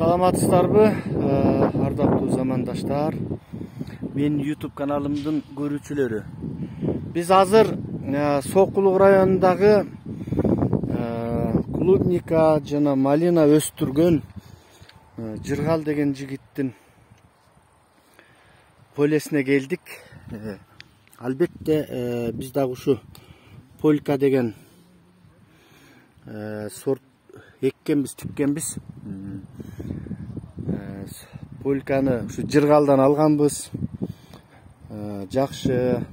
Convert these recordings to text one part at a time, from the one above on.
Саламатсыздарбы, ардактуу замандаштар. Мен YouTube каналымдын көрүүчүлөрү. Биз азыр Сокулук районундагы клубника жана малина өстүргөн Жыргал деген жигиттин полесине келдик. Албетте биз дагы ушу полька деген сорт эккенбиз, тиккенбиз. Полканы ушу Жыргалдан алганбыз. Жакшы.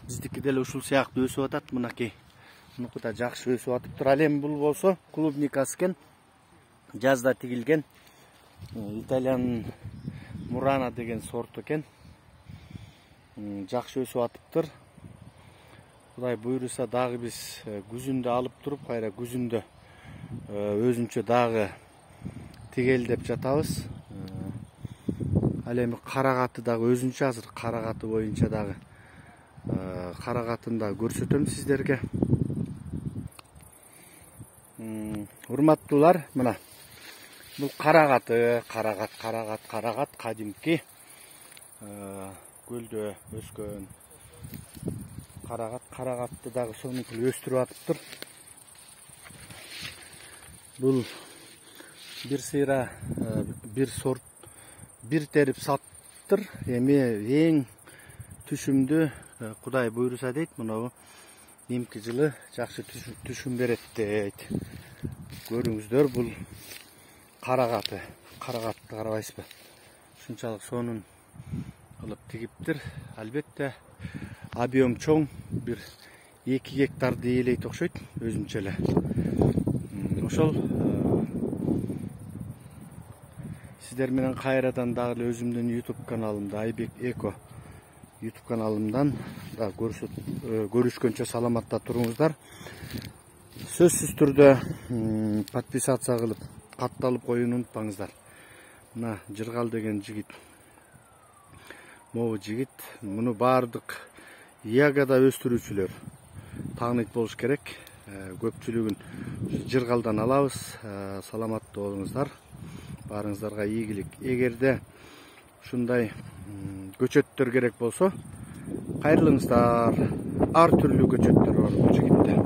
Биздики деле ушул сыяктуу өсүп атат, мынакей. Мунуку да жакшы өсүп атыптыр. Ал эми бул болсо клубникасы экен. Жазда тигилген. Италиянын Мурана деген сорт экен. Жакшы өсүп атыптыр. Кудай буйруса дагы биз күзүндө алып туруп, кайра күзүндө өзүнчө дагы тигелдеп жатабыз. Ал эми карагаты дагы өзүнчө азыр карагаты боюнча дагы карагатын да көрсөтөм сиздерге. Урматтуулар, мына бул карагаты, карагат кадимки көлдө өскөн карагатты дагы сонукул өстүрүп атыптыр. Бул бир сыйра бир сорт бир терип саттыр. Эми эң түшүмдүү Кудай буйруса дейт, мынабу эмки жылы жакшы түшүм берет дейт. Көрүңүздөр, бул карагатты карабайсызбы? Ушунчалык сонун кылып тигиптир. Албетте объем чоң, бир 2 гектарды ээлейт окшойт өзүнчө эле. Ошол сиздер менен кайрадан дагы өзүмдүн YouTube каналымда, Айбек Эко YouTube каналымдан да көрүшкөнчө саламатта туруңуздар. Сөзсүз түрдө подписация кылып, катталып коюуну унутпаңыздар. Мына Жыргал деген жигит. Могу жигит, муну баардык ягода өстүрүүчүлөр тааныйт болуш керек. Көпчүлүгүн Жыргалдан алабыз. Саламаттуу болуңуздар. Баарыңыздарга ийгилик. Эгерде ушундай көчөттөр керек болсо, кайрылыңыздар. Ар түрлүү көчөттөр бар бул жигитте.